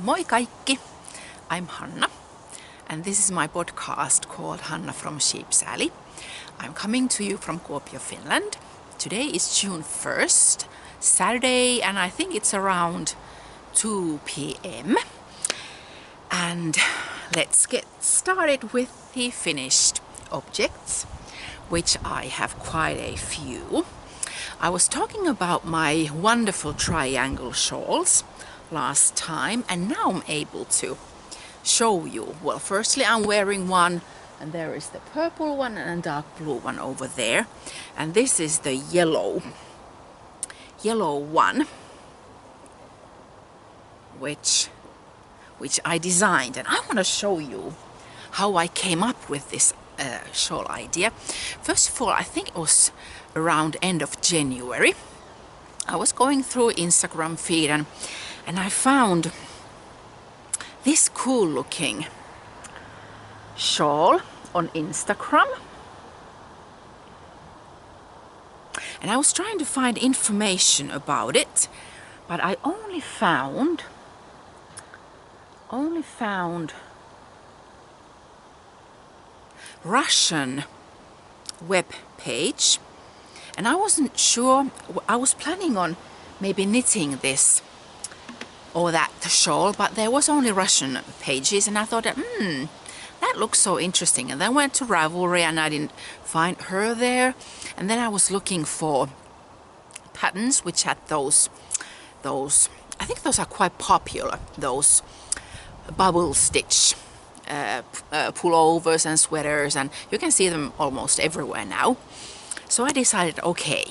Moi kaikki! I'm Hanna and this is my podcast called Hanna from Sheep's Alley. I'm coming to you from Kuopio, Finland. Today is June 1st, Saturday, and I think it's around 2 p.m. And let's get started with the finished objects, which I have quite a few. I was talking about my wonderful triangle shawls last time, and now I'm able to show you. Well, firstly I'm wearing one, and there is the purple one and a dark blue one over there, and this is the yellow one, which I designed, and I want to show you how I came up with this shawl idea. First of all, I think it was around end of January. I was going through Instagram feed and I found this cool looking shawl on Instagram, and I was trying to find information about it, but I only found Russian web page, and I wasn't sure. I was planning on maybe knitting this or that shawl, but there was only Russian pages, and I thought that that looks so interesting. And then I went to Ravelry and I didn't find her there, and then I was looking for patterns which had those I think those are quite popular, those bubble stitch pullovers and sweaters, and you can see them almost everywhere now. So I decided, okay,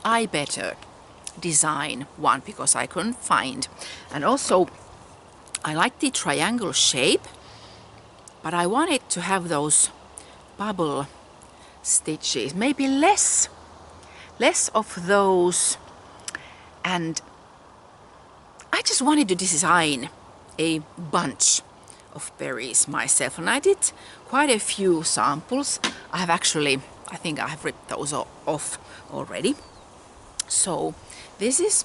I better design one because I couldn't find. And also I like the triangle shape, but I wanted to have those bubble stitches, maybe less of those, and I just wanted to design a bunch of berries myself, and I did quite a few samples. I think I have ripped those off already. So this is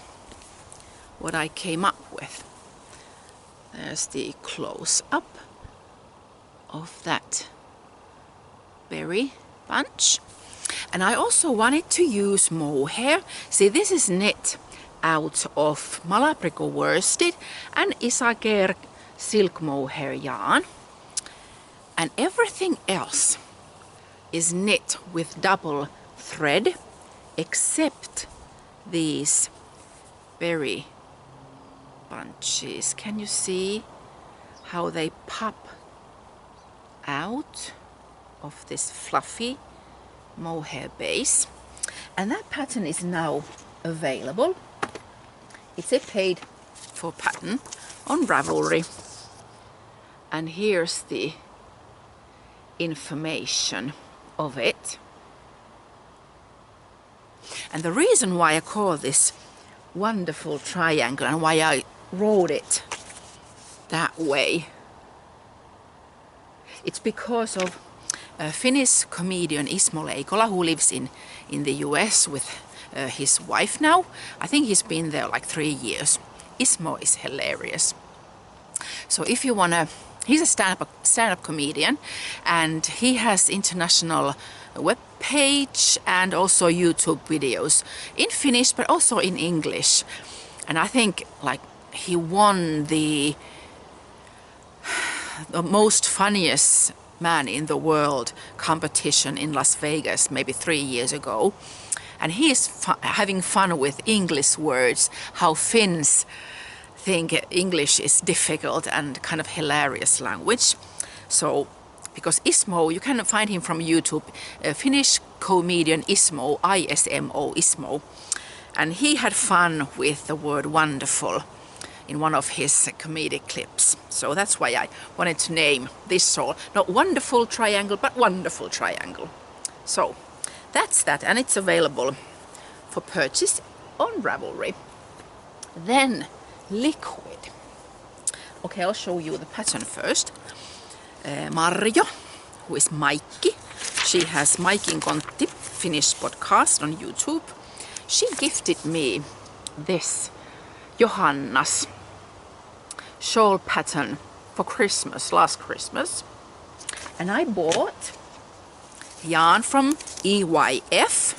what I came up with. There's the close-up of that berry bunch. And I also wanted to use mohair. See, this is knit out of Malabrigo worsted and Isager silk mohair yarn, and everything else is knit with double thread except these berry bunches. Can you see how they pop out of this fluffy mohair base? And that pattern is now available. It's a paid for pattern on Ravelry, and here's the information of it. And the reason why I call this wonderful triangle and why I wrote it that way, it's because of a Finnish comedian Ismo Leikola, who lives in the US with his wife now. I think he's been there like 3 years. Ismo is hilarious. So if you wanna, he's a stand-up comedian, and he has international web page and also YouTube videos in Finnish but also in English. And I think like he won the most funniest man in the world competition in Las Vegas maybe 3 years ago. And he is having fun with English words, how Finns think English is difficult and kind of hilarious language. So because Ismo, you can find him from YouTube, Finnish comedian Ismo, ISMO, Ismo, and he had fun with the word wonderful in one of his comedic clips. So that's why I wanted to name this shawl not Wonderful Triangle but Wonderful Triangle. So that's that, and it's available for purchase on Ravelry. Then liquid. Okay, I'll show you the pattern first. Marjo, who is Maikki, she has Maikin Kontti Finnish podcast on YouTube. She gifted me this Johanna's shawl pattern for Christmas, last Christmas. And I bought yarn from EYF.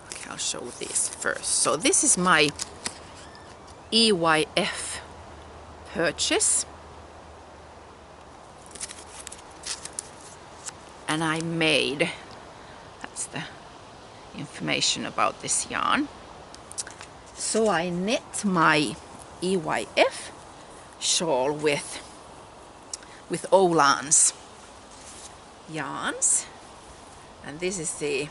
Okay, I'll show this first. So this is my EYF purchase. And I made, that's the information about this yarn. So I knit my EYF shawl with Olan's yarns, and this is the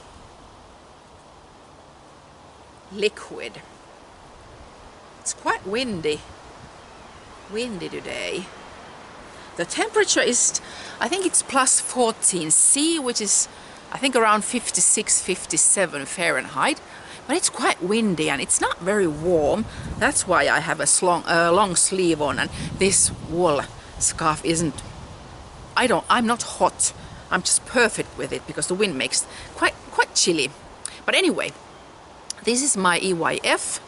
liquid. It's quite windy today. The temperature is, I think it's plus 14 C, which is I think around 56, 57 Fahrenheit. But it's quite windy and it's not very warm. That's why I have a long sleeve on, and this wool scarf isn't, I'm not hot. I'm just perfect with it because the wind makes quite chilly. But anyway, this is my EYF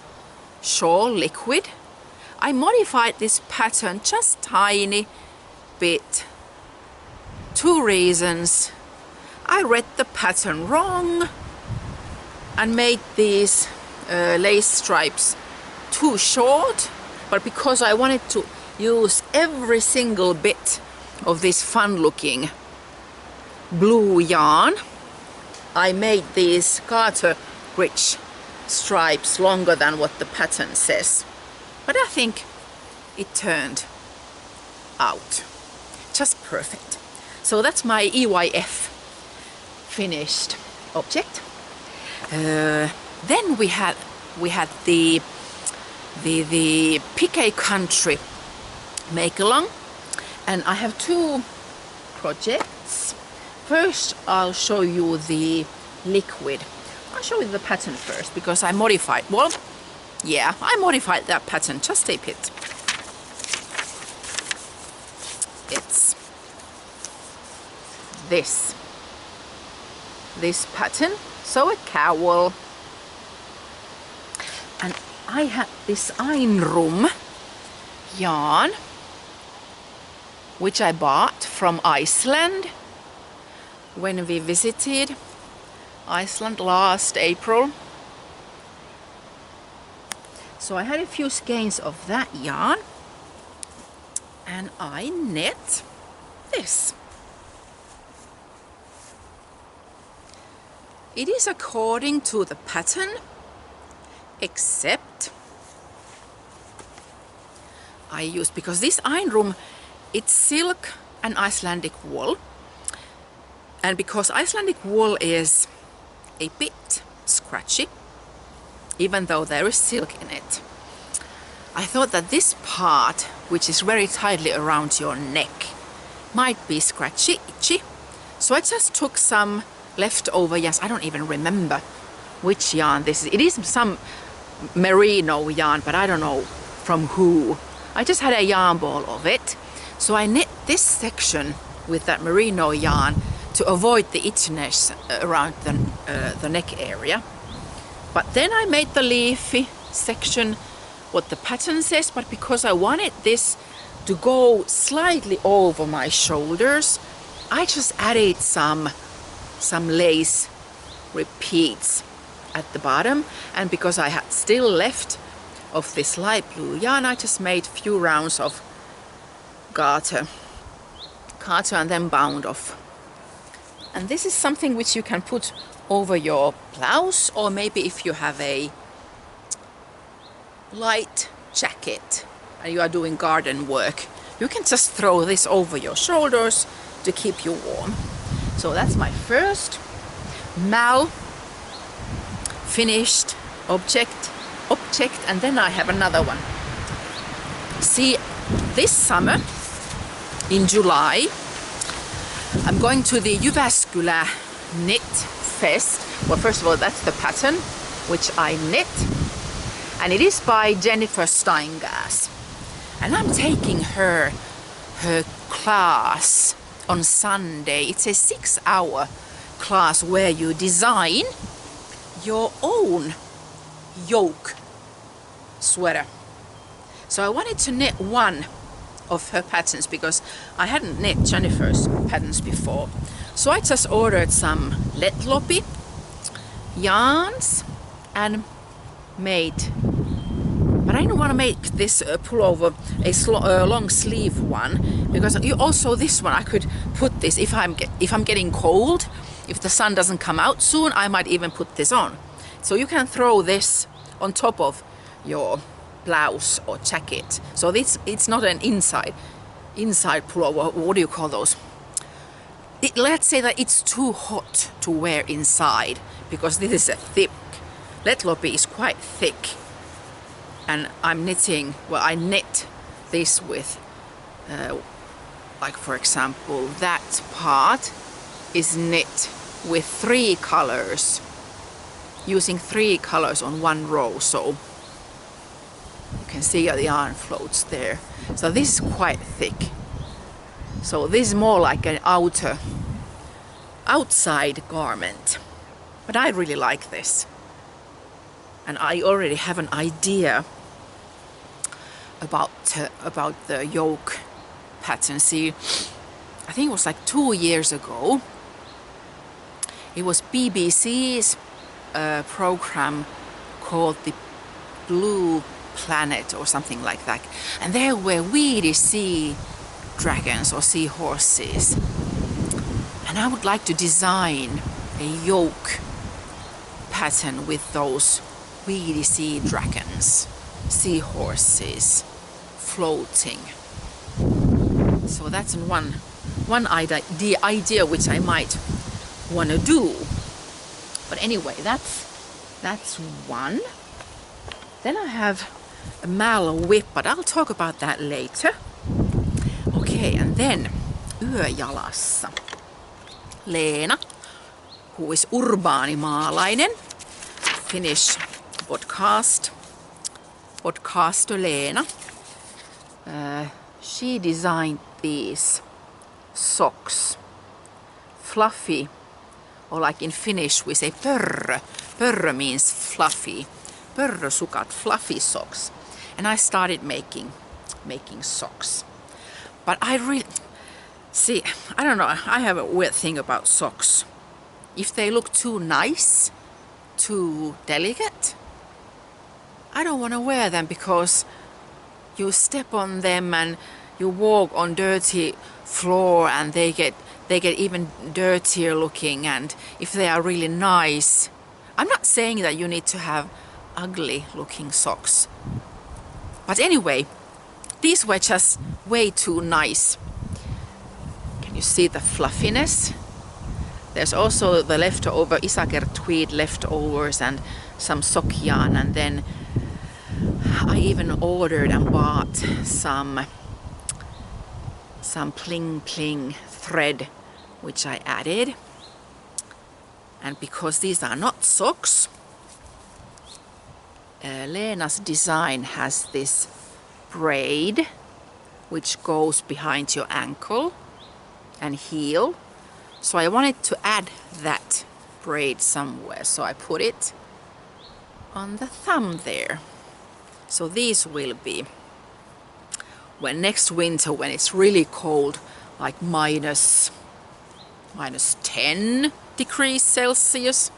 shawl liquid. I modified this pattern just tiny bit. 2 reasons. I read the pattern wrong and made these lace stripes too short, but because I wanted to use every single bit of this fun looking blue yarn, I made these garter rich stripes longer than what the pattern says. But I think it turned out just perfect. So that's my EYF finished object. Then we had the Piquet Country make along, and I have 2 projects. First I'll show you the liquid. I'll show you the pattern first because I modified, well, yeah, I modified that pattern just a bit. It's this pattern, so a cowl, and I had this Einrum yarn which I bought from Iceland when we visited Iceland last April. So I had a few skeins of that yarn and I knit this. It is according to the pattern, except I used, because this Einrum, it's silk and Icelandic wool, and because Icelandic wool is a bit scratchy, even though there is silk in it, I thought that this part, which is very tightly around your neck, might be scratchy, itchy. So I just took some leftover yarns. I don't even remember which yarn this is. It is some merino yarn, but I don't know from who. I just had a yarn ball of it. So I knit this section with that merino yarn to avoid the itchiness around the neck area. But then I made the leafy section what the pattern says, but because I wanted this to go slightly over my shoulders, I just added some lace repeats at the bottom, and because I had still left of this light blue yarn, I just made a few rounds of garter and then bound off. And this is something which you can put over your blouse, or maybe if you have a light jacket and you are doing garden work, you can just throw this over your shoulders to keep you warm. So that's my first now finished object, and then I have another one. See, this summer in July I'm going to the Jyväskylä Knit Fest. Well, first of all, that's the pattern which I knit, and it is by Jennifer Steingas, and I'm taking her class on Sunday. It's a 6-hour class where you design your own yoke sweater. So I wanted to knit one of her patterns because I hadn't knit Jennifer's patterns before. So I just ordered some Letlopi yarns and made, but I didn't want to make this pullover a long sleeve one, because you also, this one I could put this if I'm getting cold, if the sun doesn't come out soon, I might even put this on. So you can throw this on top of your blouse or jacket. So it's not an inside pullover. What do you call those? Let's say that it's too hot to wear inside, because this is a thick, Letlopi is quite thick, and I'm knitting, well, I knit this with like for example that part is knit with 3 colors, using 3 colors on one row, so you can see the yarn floats there. So this is quite thick. So this is more like an outside garment. But I really like this. And I already have an idea about the yoke pattern. See, I think it was like 2 years ago. It was BBC's program called the Blue Planet or something like that. And there were weedy sea dragons or seahorses. And I would like to design a yoke pattern with those weedy sea dragons, seahorses floating. So that's one idea which I might want to do. But anyway, that's one. Then I have a mallow whip, but I'll talk about that later. Okay, and then Yöjalassa Leena, who is urbaanimaalainen, Finnish podcaster Leena. She designed these socks, fluffy, or like in Finnish we say pörrö. Pörrö means fluffy. Pörrösukat, fluffy socks. And I started making socks. But I don't know, I have a weird thing about socks. If they look too nice, too delicate, I don't want to wear them, because you step on them and you walk on dirty floor and they get even dirtier looking. And if they are really nice, I'm not saying that you need to have ugly looking socks. But anyway, these were just way too nice. Can you see the fluffiness? There's also the leftover Isaker tweed leftovers and some sock yarn, and then I even ordered and bought some pling pling thread which I added. And because these are not socks, Leena's design has this braid which goes behind your ankle and heel. So I wanted to add that braid somewhere, so I put it on the thumb there. So these will be, when next winter, when it's really cold, like minus 10 degrees Celsius,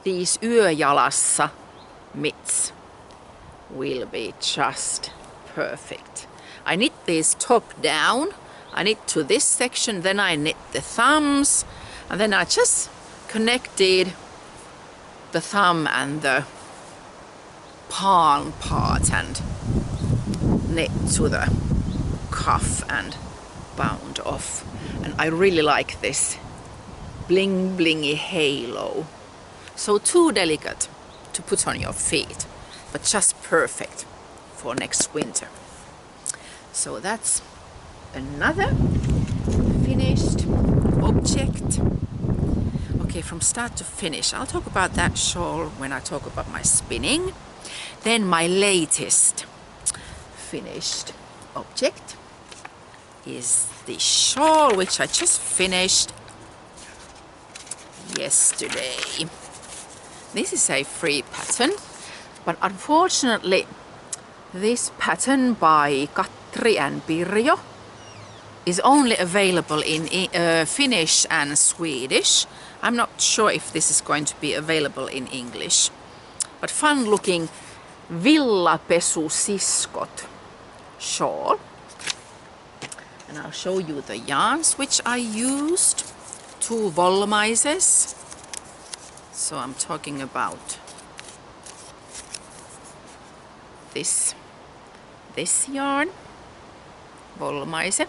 these Yöjalassa mitts will be just perfect. I knit these top down. I knit to this section, then I knit the thumbs, and then I just connected the thumb and the palm part and knit to the cuff and bound off. And I really like this bling blingy halo. So too delicate to put on your feet, but just perfect for next winter. So that's another finished object. Okay, from start to finish. I'll talk about that shawl when I talk about my spinning. Then my latest finished object is the shawl, which I just finished yesterday. This is a free pattern, but unfortunately This pattern by Katri and Pirjo is only available in Finnish and Swedish. I'm not sure if this is going to be available in English. But fun looking villapesusiskot shawl. And I'll show you the yarns which I used. 2 volumizes. So I'm talking about this yarn, volumize,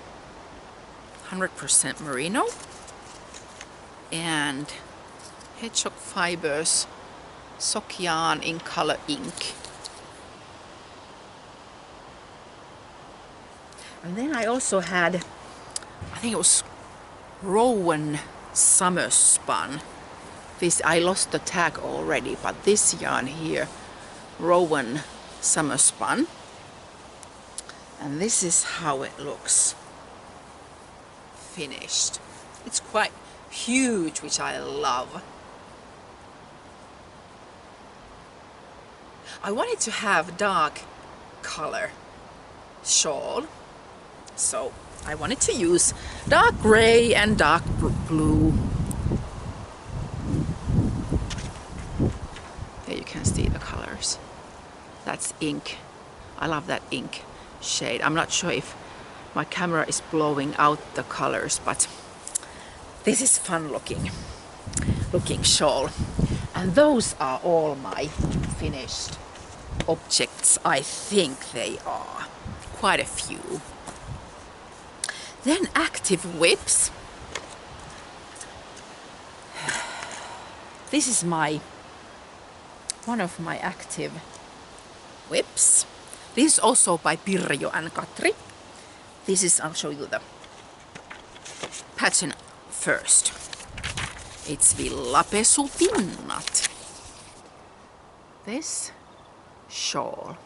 100% merino, and hedgehog fibers sock yarn in color ink. And then I also had, I think it was Rowan summer spun. This, I lost the tag already, but this yarn here, Rowan summer spun. And this is how it looks finished. It's quite huge, which I love. I wanted to have dark color shawl, so I wanted to use dark gray and dark blue. Here you can see the colors. That's ink. I love that ink shade. I'm not sure if my camera is blowing out the colors, but this is fun looking shawl. And those are all my finished objects. I think they are quite a few. Then active whips. This is one of my active whips. This is also by Pirjo and Katri. This is, I'll show you the pattern first. It's villapesupinnat. This shawl.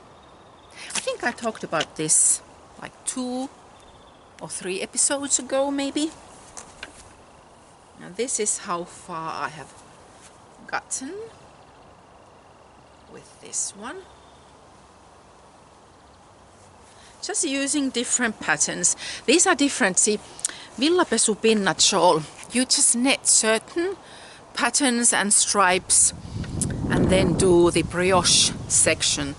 I think I talked about this like 2 or 3 episodes ago maybe. Now this is how far I have gotten with this one. Just using different patterns. These are different. See, villapesupinnat shawl, you just knit certain patterns and stripes and then do the brioche section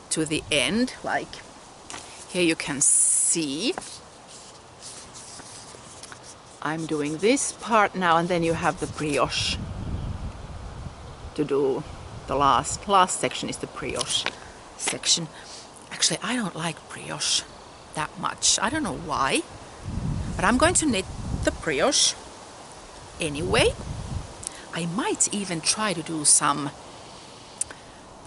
to the end. Like here you can see I'm doing this part now, and then you have the brioche to do. The last section is the brioche section. Actually, I don't like brioche that much. I don't know why, but I'm going to knit the brioche anyway. I might even try to do some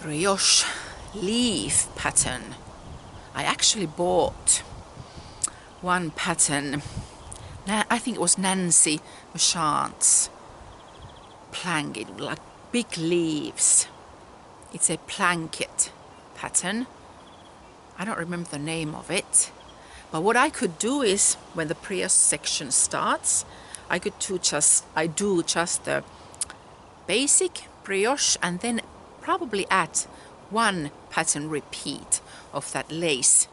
brioche leaf pattern. I actually bought one pattern. I think it was Nancy Merchant's blanket, like big leaves. It's a blanket pattern. I don't remember the name of it. But what I could do is, when the brioche section starts, I do just the basic brioche and then probably add 1 pattern repeat of that lace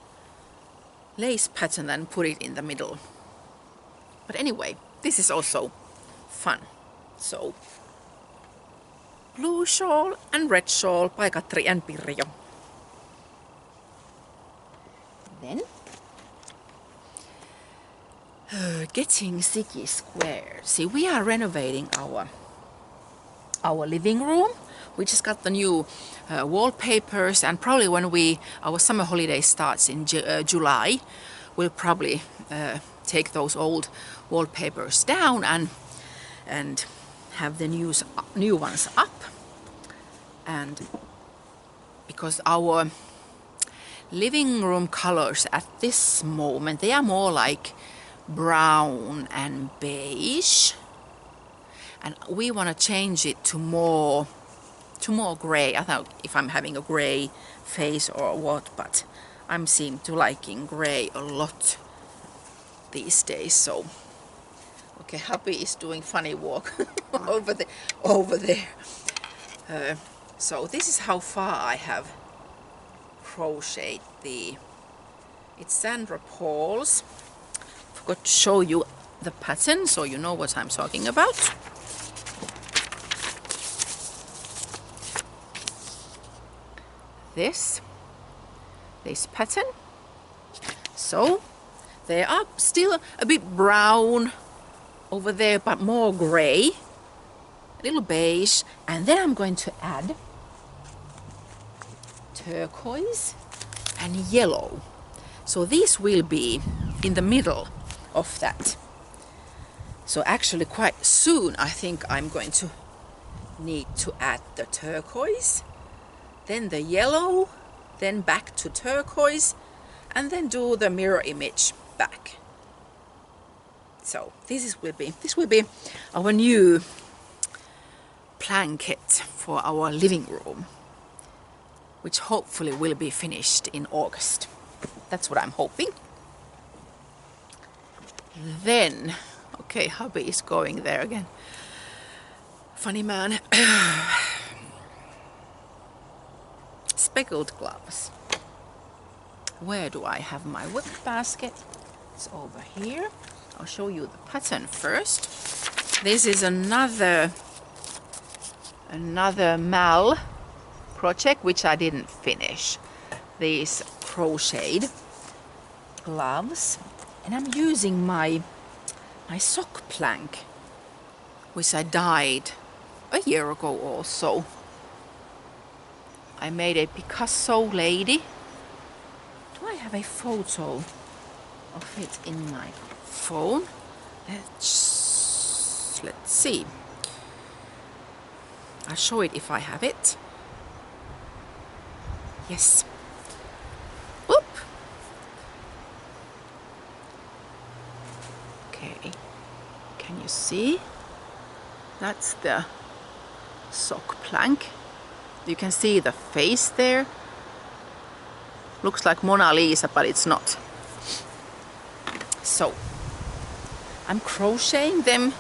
pattern and put it in the middle. But anyway, this is also fun. So, blue shawl and red shawl by Katri and Pirjo. Then, getting Ziggy square. See, we are renovating our living room. We just got the new wallpapers, and probably when our summer holiday starts in July, we'll probably take those old wallpapers down and have the new ones up. And because our living room colors at this moment, they are more like brown and beige, and we want to change it to more gray. I thought if I'm having a gray face or what, but I'm seem to liking gray a lot these days. So okay, hubby is doing funny walk over there. So this is how far I have crochet it's Sandra Paul's. Forgot to show you the pattern so you know what I'm talking about. This pattern. So they are still a bit brown over there, but more gray, a little beige, and then I'm going to add turquoise and yellow. So these will be in the middle of that. So actually quite soon I think I'm going to need to add the turquoise, then the yellow, then back to turquoise, and then do the mirror image back. So this will be our new blanket for our living room, which hopefully will be finished in August. That's what I'm hoping. Then, okay, hubby is going there again. Funny man. Speckled gloves. Where do I have my whip basket? It's over here. I'll show you the pattern first. This is another Mal project which I didn't finish. These crocheted gloves, and I'm using my sock plank, which I dyed a year ago also. I made a Picasso lady. Do I have a photo of it in my phone? Let's see. I'll show it if I have it. Yes. Whoop. Okay. Can you see? That's the sock plank. You can see the face there. Looks like Mona Lisa, but it's not. So I'm crocheting them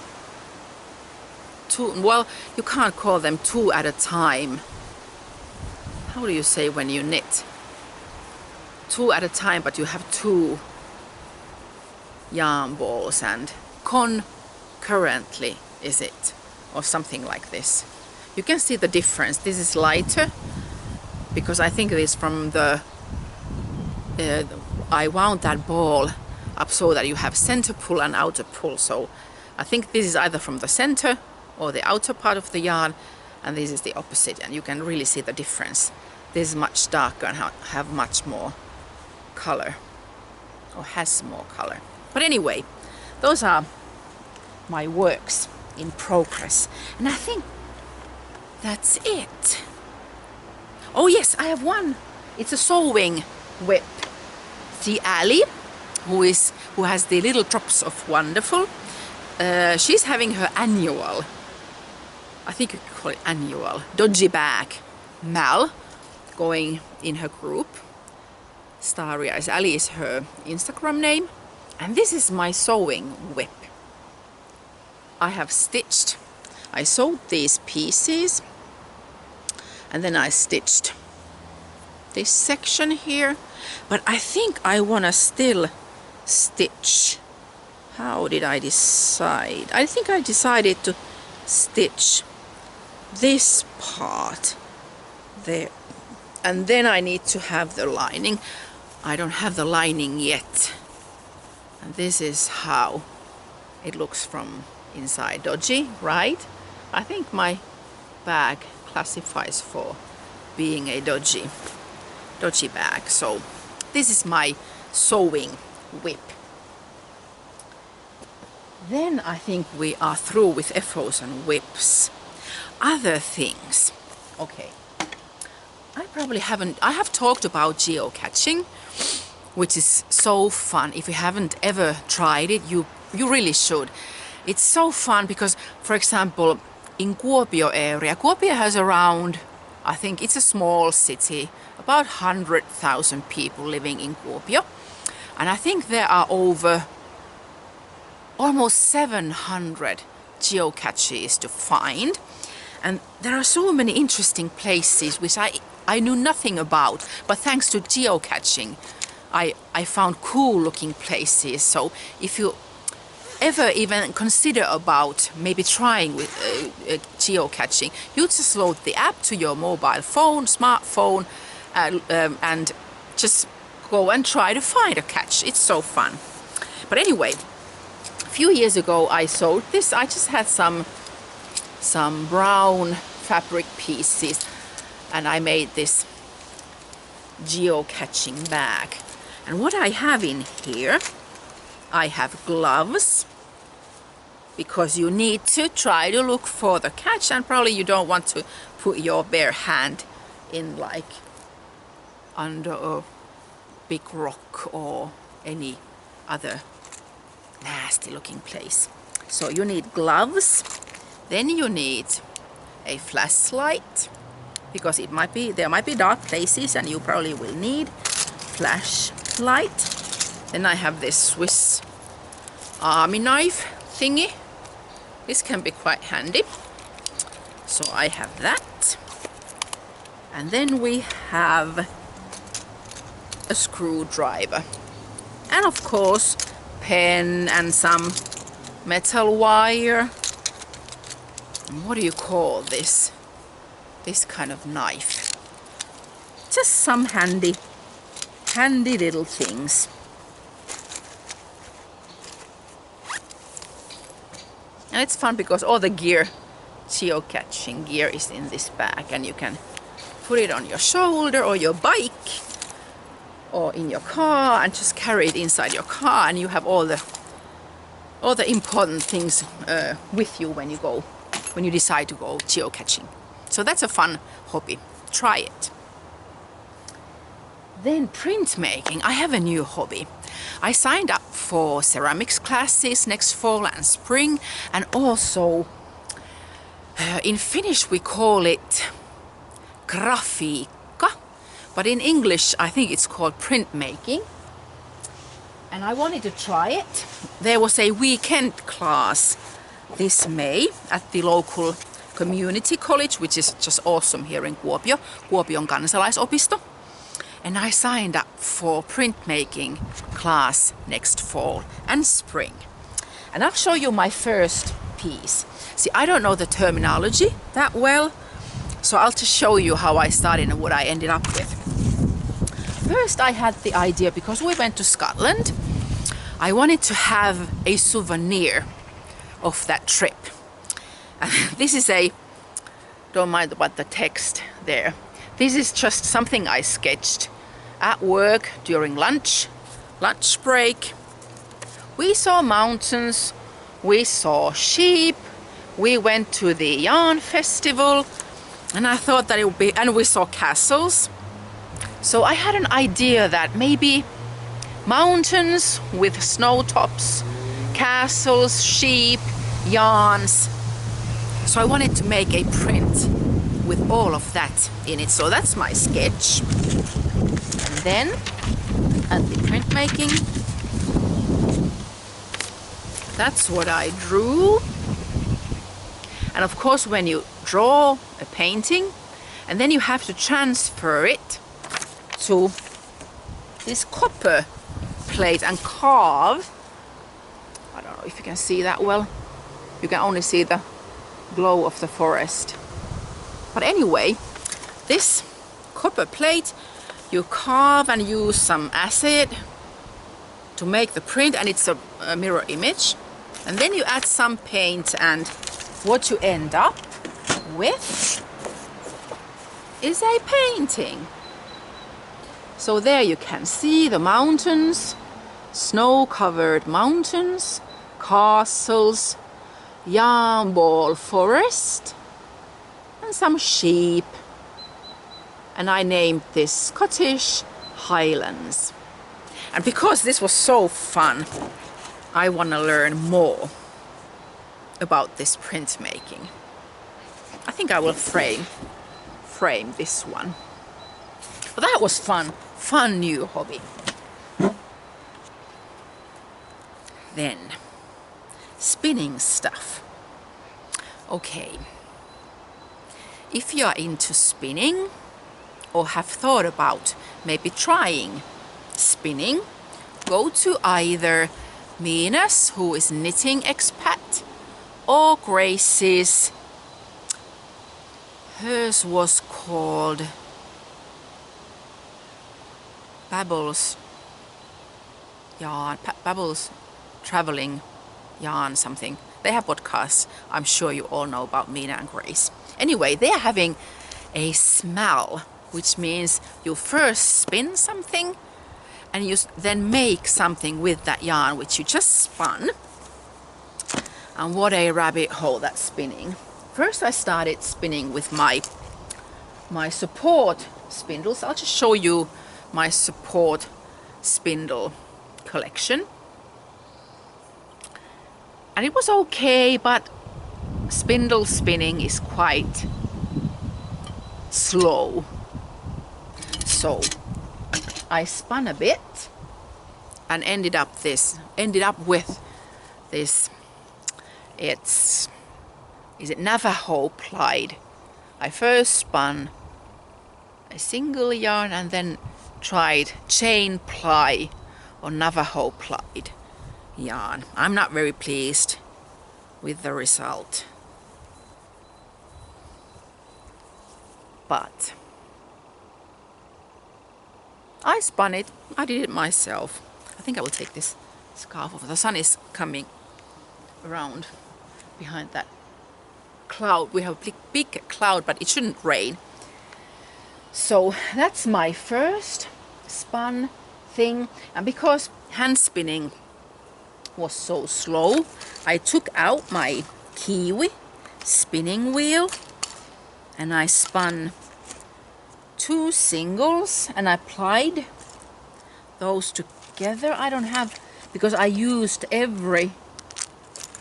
two, well, you can't call them two at a time. How do you say when you knit? Two at a time, but you have two yarn balls, and concurrently, is it? Or something like this. You can see the difference. This is lighter because I think it is from the I wound that ball up so that you have center pull and outer pull. So I think this is either from the center or the outer part of the yarn, and this is the opposite, and you can really see the difference. This is much darker and have much more color, or has more color. But anyway, those are my works in progress, and I think that's it. Oh yes, I have one. It's a sewing whip. The Ali, who has the little drops of wonderful, she's having her annual, I think you could call it annual, dodgy bag Mal going in her group. Starry Eyes Ali is her Instagram name, and this is my sewing whip. I have stitched, I sewed these pieces, and then I stitched this section here, but I think I want to still stitch. How did I decide? I think I decided to stitch this part there, and then I need to have the lining. I don't have the lining yet, and this is how it looks from inside. Dodgy, right? I think my bag classifies for being a dodgy bag. So this is my sewing whip. Then I think we are through with FOs and whips. Other things. Okay. I have talked about geocaching, which is so fun. If you haven't ever tried it, you really should. It's so fun because, for example, in Kuopio area, Kuopio has around, I think it's a small city, about 100,000 people living in Kuopio. And I think there are over almost 700 geocaches to find. And there are so many interesting places which I I knew nothing about, but thanks to geocaching, I found cool looking places. So if you ever even consider about maybe trying with geocaching, you just load the app to your mobile phone, smartphone, and just go and try to find a catch. It's so fun. But anyway, a few years ago I sold this. I just had some brown fabric pieces, and I made this geocaching bag. And what I have in here, I have gloves, because you need to try to look for the catch, and probably you don't want to put your bare hand in like under a big rock or any other nasty looking place. So you need gloves, then you need a flashlight, because there might be dark places and you probably will need flashlight. Then I have this Swiss Army knife thingy. This can be quite handy. So I have that. And then we have a screwdriver. And of course, pen and some metal wire. And what do you call this? This kind of knife. Just some handy little things. And it's fun because all the gear, geocaching gear, is in this bag, and you can put it on your shoulder or your bike or in your car and just carry it inside your car, and you have all the important things with you when you decide to go geocaching. So that's a fun hobby. Try it. Then printmaking. I have a new hobby. I signed up for ceramics classes next fall and spring, and also in Finnish we call it grafiikka, but in English I think it's called printmaking. And I wanted to try it. There was a weekend class this May at the local community college, which is just awesome here in Kuopio, Kuopion kansalaisopisto. And I signed up for printmaking class next fall and spring. And I'll show you my first piece. See, I don't know the terminology that well, so I'll just show you how I started and what I ended up with. First, I had the idea, because we went to Scotland, I wanted to have a souvenir of that trip. And this is don't mind about the text there. This is just something I sketched at work during lunch break. We saw mountains, we saw sheep, we went to the yarn festival, and I thought that it would be, and we saw castles. So I had an idea that maybe mountains with snow tops, castles, sheep, yarns. So I wanted to make a print with all of that in it. So that's my sketch. And then at the printmaking, that's what I drew. And of course, when you draw a painting, and then you have to transfer it to this copper plate and carve. I don't know if you can see that well. You can only see the glow of the forest. But anyway, this copper plate, you carve and use some acid to make the print, and it's a mirror image. And then you add some paint, and what you end up with is a painting. So there you can see the mountains, snow-covered mountains, castles, yarn ball forest, and some sheep. And I named this Scottish Highlands. And because this was so fun, I want to learn more about this printmaking. I think I will frame this one. But that was fun new hobby. Then spinning stuff. Okay, if you are into spinning or have thought about maybe trying spinning, go to either Mina's, who is knitting expat, or Grace's. Hers was called Babbles Yarn, Babbles Traveling Yarn something. They have podcasts. I'm sure you all know about Mina and Grace. Anyway, they are having a smell, which means you first spin something and you then make something with that yarn which you just spun. And what a rabbit hole that's spinning. First I started spinning with my support spindles. I'll just show you my support spindle collection. And it was okay, but spindle spinning is quite slow. So I spun a bit and ended up with this. Is it Navajo plied? I first spun a single yarn and then tried chain ply or Navajo plied yarn. I'm not very pleased with the result, but I spun it. I did it myself. I think I will take this scarf off. The sun is coming around behind that cloud. We have a big cloud, but it shouldn't rain. So that's my first spun thing. And because hand spinning was so slow, I took out my Kiwi spinning wheel and I spun 2 singles and I plied those together. I don't have, because I used every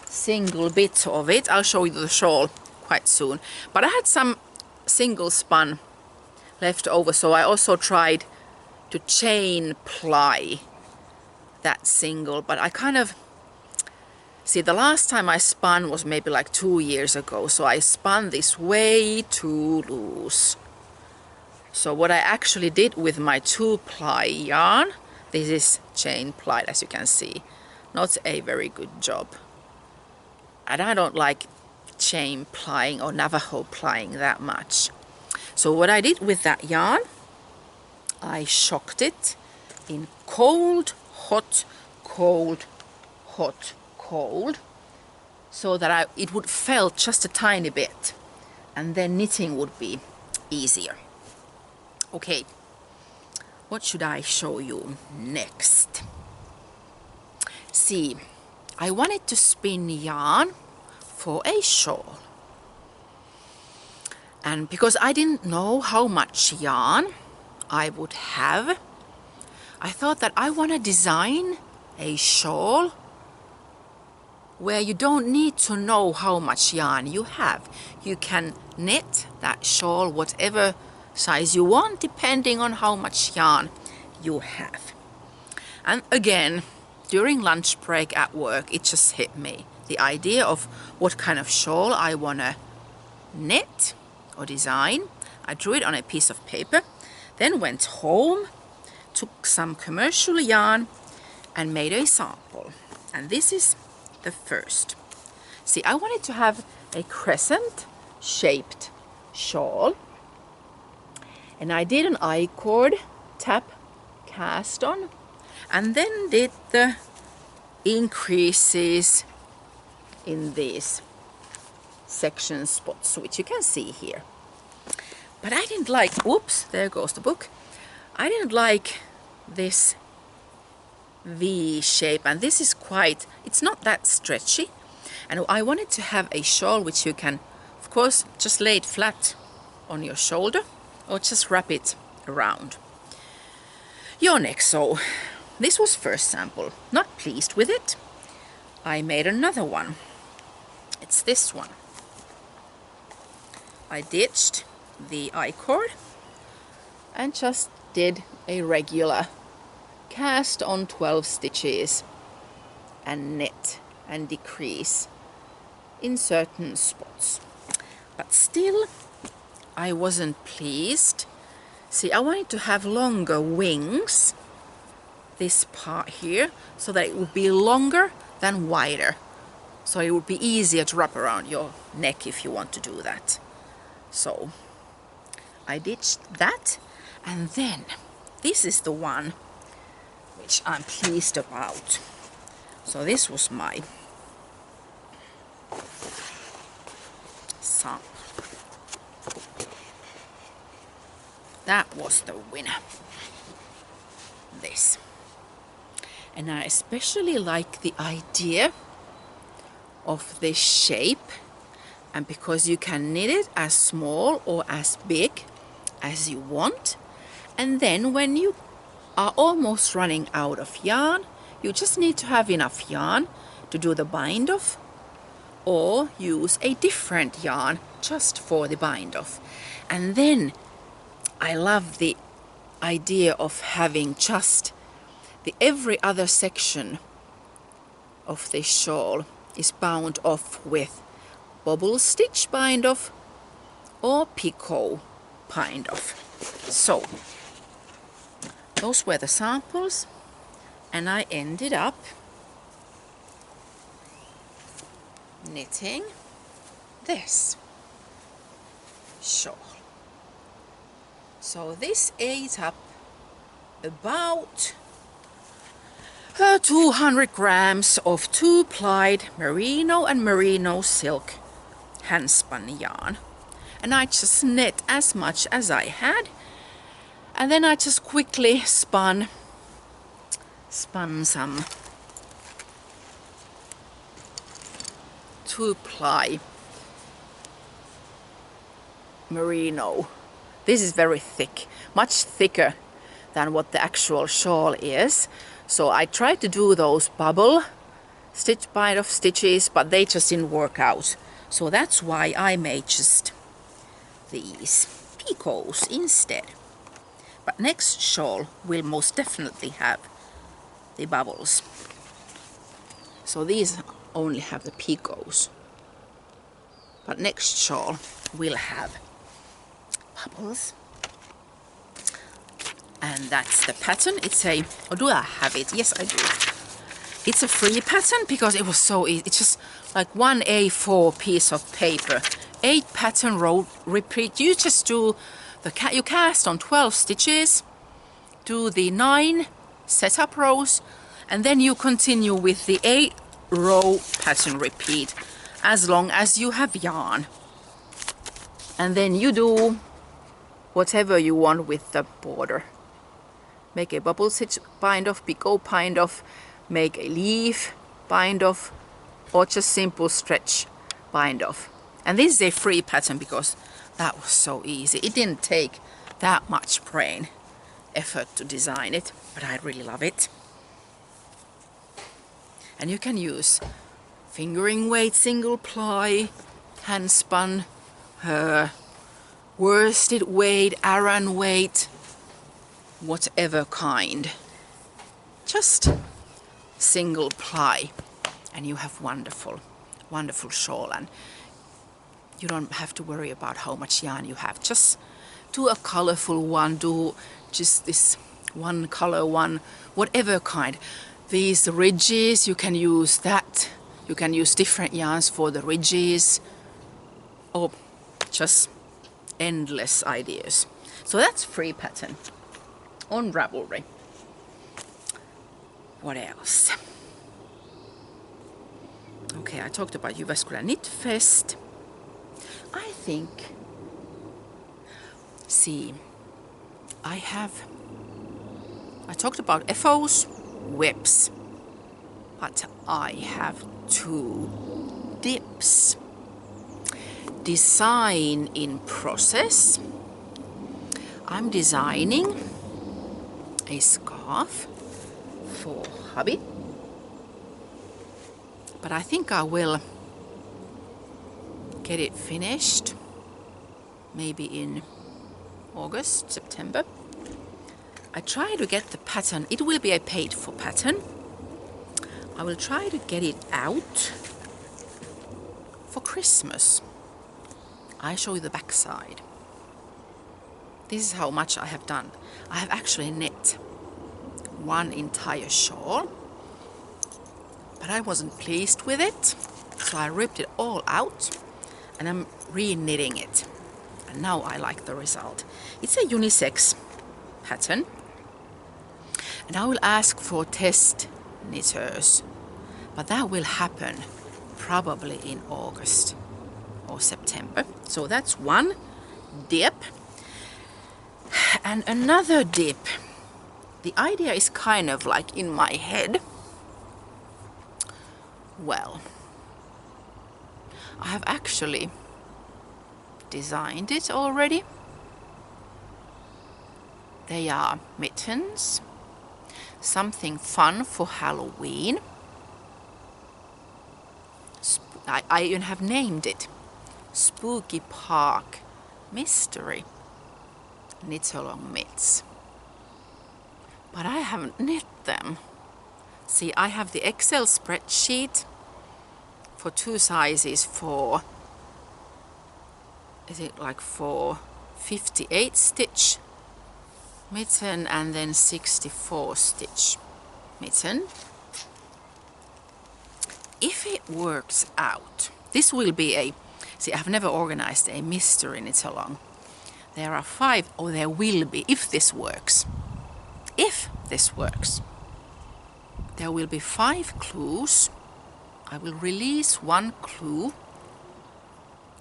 single bit of it. I'll show you the shawl quite soon. But I had some single spun left over, so I also tried to chain ply that single, but I kind of see, the last time I spun was maybe like 2 years ago, so I spun this way too loose. So what I actually did with my 2-ply yarn, this is chain plied, as you can see, not a very good job. And I don't like chain plying or Navajo plying that much. So what I did with that yarn, I shocked it in cold, hot, cold, hot, cold, so that it would felt just a tiny bit, and then knitting would be easier. Okay, what should I show you next? See, I wanted to spin yarn for a shawl, and because I didn't know how much yarn I would have, I thought that I want to design a shawl where you don't need to know how much yarn you have. You can knit that shawl whatever size you want, depending on how much yarn you have. And again, during lunch break at work, it just hit me. The idea of what kind of shawl I want to knit or design. I drew it on a piece of paper, then went home, took some commercial yarn and made a sample. And this is the first. See, I wanted to have a crescent shaped shawl, and I did an I-cord tap cast on and then did the increases in these section spots, which you can see here. But I didn't like, oops, there goes the book. I didn't like this V shape, and this is quite, it's not that stretchy, and I wanted to have a shawl which you can, of course, just lay it flat on your shoulder or just wrap it around your neck. So this was first sample. Not pleased with it. I made another one. It's this one. I ditched the I-cord and just did a regular cast on 12 stitches and knit and decrease in certain spots. But still, I wasn't pleased. See, I want it to have longer wings, this part here, so that it would be longer than wider. So it would be easier to wrap around your neck if you want to do that. So I did that, and then this is the one which I'm pleased about. So this was my sample. That was the winner. This. And I especially like the idea of this shape, and because you can knit it as small or as big as you want, and then when you are almost running out of yarn, you just need to have enough yarn to do the bind off, or use a different yarn just for the bind off. And then I love the idea of having just every other section of this shawl is bound off with bobble stitch bind off or picot bind off. So those were the samples, and I ended up knitting this shawl. So this ate up about 200 grams of 2-plied merino and merino silk handspun yarn, and I just knit as much as I had, and then I just quickly spun some 2-ply merino. This is very thick, much thicker than what the actual shawl is. So I tried to do those bubble stitch bind off stitches, but they just didn't work out. So that's why I made just these picots instead. But next shawl will most definitely have the bubbles. So these only have the picots. But next shawl will have bubbles. And that's the pattern. It's a, or do I have it? Yes, I do. It's a free pattern because it was so easy. It's just like one A4 piece of paper, 8 pattern row repeat. You just do the you cast on 12 stitches, do the 9 setup rows, and then you continue with the 8 row pattern repeat as long as you have yarn. And then you do whatever you want with the border. Make a bubble stitch bind off, picot bind off, make a leaf bind off, or just simple stretch bind off. And this is a free pattern because that was so easy. It didn't take that much brain effort to design it, but I really love it. And you can use fingering weight, single ply, hand spun, worsted weight, Aran weight, whatever kind. Just single ply, and you have wonderful, wonderful shawl, and you don't have to worry about how much yarn you have. Just do a colorful one, do just this one color one, whatever kind. These ridges, you can use that. You can use different yarns for the ridges, or just endless ideas. So that's free pattern on Ravelry. What else? Okay, I talked about Jyväskylä Knit Fest. I think, see, I talked about FOs, whips, but I have 2 dips. Design in process. I'm designing a scarf for hubby, but I think I will get it finished maybe in August, September. I try to get the pattern. It will be a paid for pattern. I will try to get it out for Christmas. I show you the back side. This is how much I have done. I have actually knit one entire shawl, but I wasn't pleased with it, so I ripped it all out and I'm re-knitting it. And now I like the result. It's a unisex pattern, and I will ask for test knitters, but that will happen probably in August or September. So that's one dip. And another dip, the idea is kind of like in my head. Well, I have actually designed it already. They are mittens, something fun for Halloween. I even have named it Spooky Park Mystery knit-along mitts. But I haven't knit them. See, I have the Excel spreadsheet for two sizes for, is it like for 58 stitch mitten and then 64 stitch mitten. If it works out, this will be a, see, I've never organized a mystery knit-along. There are 5, or there will be, if this works. If this works, there will be 5 clues. I will release 1 clue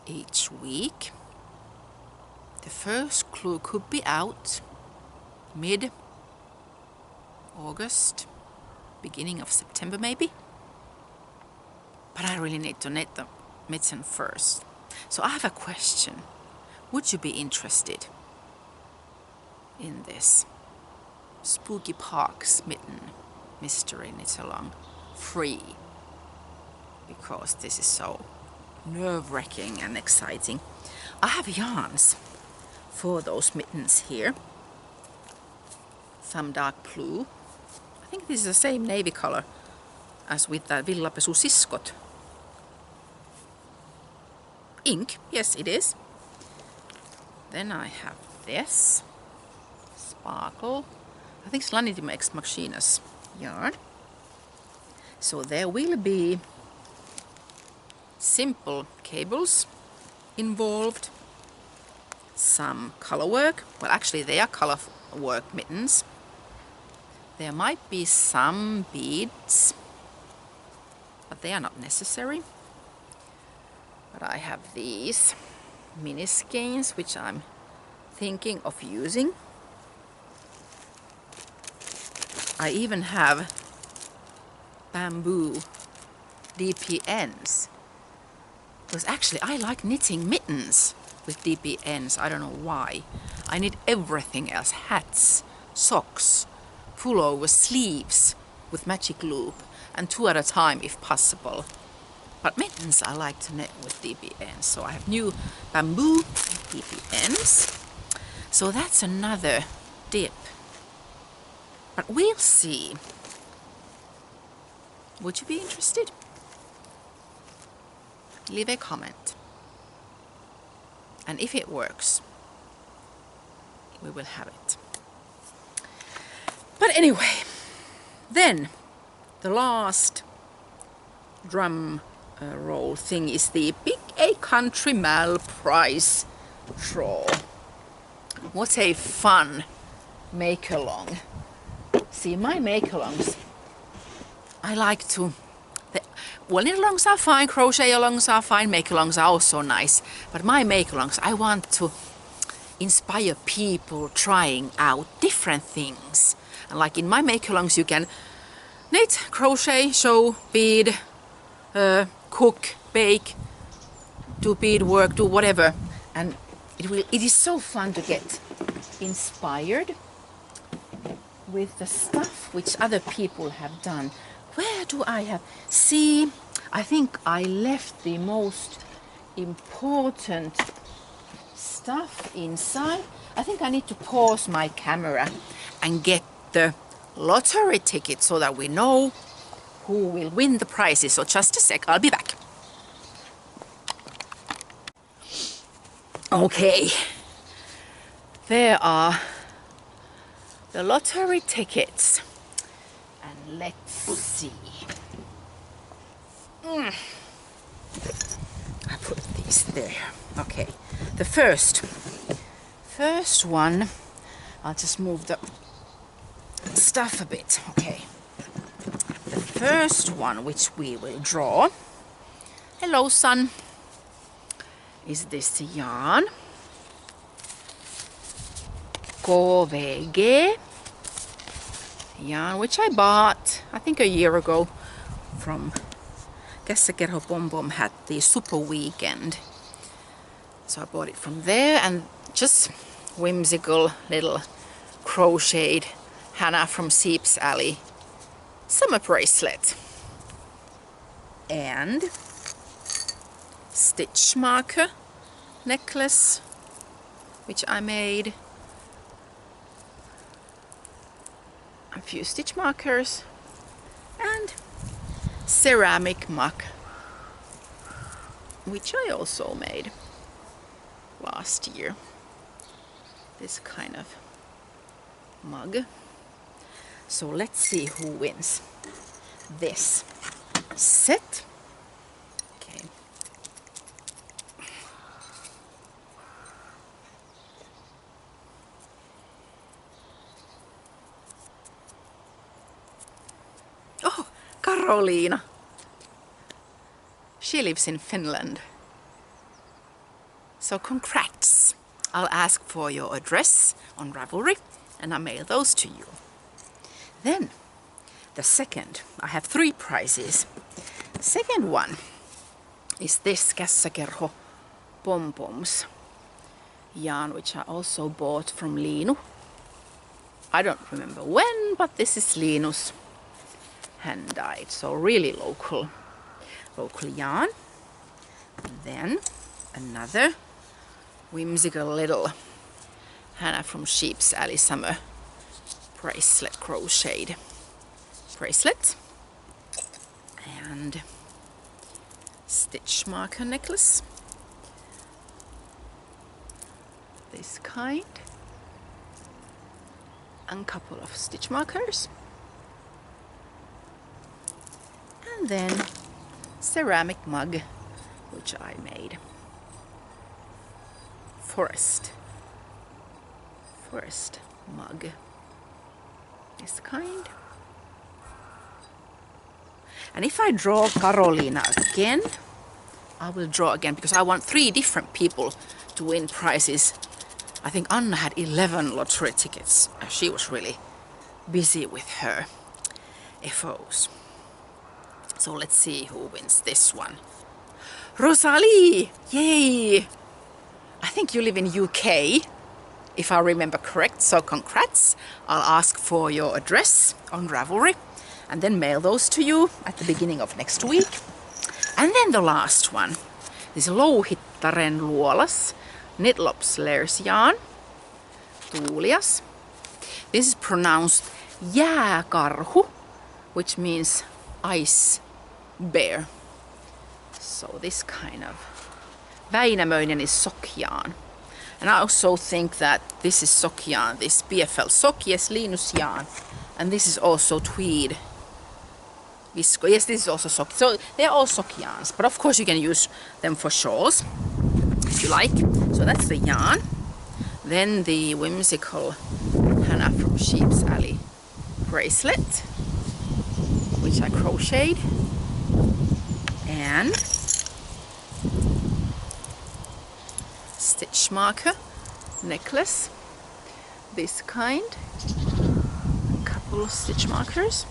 each week. The first clue could be out mid-August, beginning of September maybe. But I really need to knit the mitten first. So I have a question. Would you be interested in this Spooky Parks mitten mystery knit-along free? Because this is so nerve-wracking and exciting. I have yarns for those mittens here. Some dark blue. I think this is the same navy color as with that Villapesu Siskot ink. Yes, it is. Then I have this sparkle. I think Slanity makes Machinas yarn. So there will be simple cables involved, some color work. Well, actually they are color work mittens. There might be some beads, but they are not necessary. But I have these mini skeins which I'm thinking of using. I even have bamboo DPNs, because actually I like knitting mittens with DPNs. I don't know why. I need everything else: hats, socks, pullover, sleeves with magic loop, and 2 at a time if possible. But mittens I like to knit with DPNs, so I have new bamboo DPNs. So that's another dip. But we'll see. Would you be interested? Leave a comment. And if it works, we will have it. But anyway, then the last drum roll thing is the Big A Country Mall prize draw. What a fun make-along. See, my make-alongs, I like to, well, knit-alongs are fine, crochet-alongs are fine, make-alongs are also nice, but my make-alongs, I want to inspire people trying out different things. And like in my make-alongs, you can knit, crochet, sew, bead, cook, bake, do beadwork, do whatever, and it is so fun to get inspired with the stuff which other people have done. Where do I have? See, I think I left the most important stuff inside. I think I need to pause my camera and get the lottery ticket so that we know who will win the prizes. So just a sec, I'll be back. Okay, there are the lottery tickets. And let's see. I put these there. Okay. The first one, I'll just move the stuff a bit. Okay. The first one which we will draw, hello son, is this yarn. KVG yarn, which I bought I think a year ago from Kässäkerho Pom Pom had the super weekend. So I bought it from there, and just whimsical little crocheted Hanna from Sheep's Alley summer bracelet. And stitch marker necklace, which I made. A few stitch markers and ceramic mug, which I also made last year. This kind of mug. So let's see who wins this set. Okay. Oh, Karoliina. She lives in Finland. So congrats. I'll ask for your address on Ravelry and I'll mail those to you. Then the second, I have 3 prizes. The second one is this Kässäkerho Pom Poms yarn, which I also bought from Liinu. I don't remember when, but this is Liinu's hand dyed, so really local yarn. Then another whimsical little Hanna from Sheep's Alley summer bracelet, crocheted bracelet, and stitch marker necklace, this kind, and couple of stitch markers, and then ceramic mug, which I made. Forest mug, this kind. And if I draw Karoliina again, I will draw again because I want 3 different people to win prizes. I think Anna had 11 lottery tickets. She was really busy with her FOs. So let's see who wins this one. Rosalie! Yay! I think you live in UK, if I remember correct, so congrats. I'll ask for your address on Ravelry and then mail those to you at the beginning of next week. And then the last one, this Louhittaren luolas Knitlops layers yarn, Tuulias. This is pronounced jääkarhu, which means ice bear. So this kind of Väinämöinen is sock yarn. And I also think that this is sock yarn, this BFL sock, yes, Linus yarn. And this is also tweed visco. Yes, this is also sock. So they're all sock yarns, but of course you can use them for shawls if you like. So that's the yarn. Then the whimsical Hanna from Sheep's Alley bracelet, which I crocheted. And stitch marker necklace, this kind, a couple of stitch markers,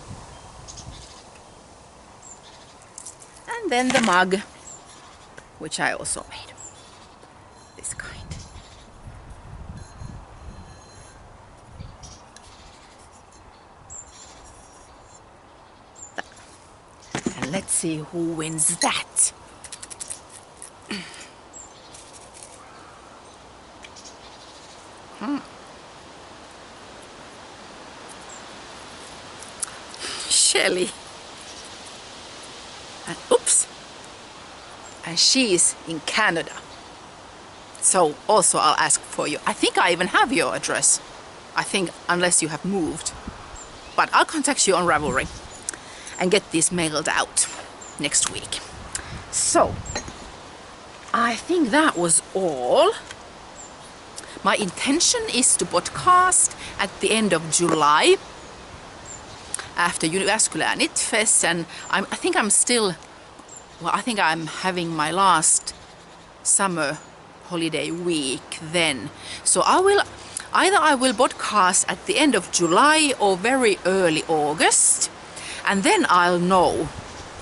and then the mug, which I also made, this kind. And let's see who wins that. Shelly. And oops. And she's in Canada. So also I'll ask for you. I think I even have your address. I think, unless you have moved. But I'll contact you on Ravelry and get this mailed out next week. So I think that was all. My intention is to podcast at the end of July after Jyväskylä Knitfest, and I think I'm having my last summer holiday week then. So I will podcast at the end of July or very early August, and then I'll know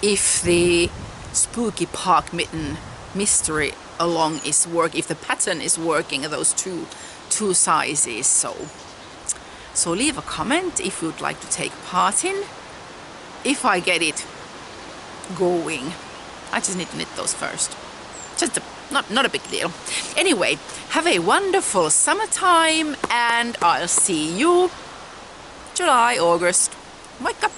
if the Spooky Park Mitten mystery along is working, if the pattern is working, those two sizes. So leave a comment if you'd like to take part in. If I get it going, I just need to knit those first. Not a big deal. Anyway, have a wonderful summertime, and I'll see you July, August. Moikka!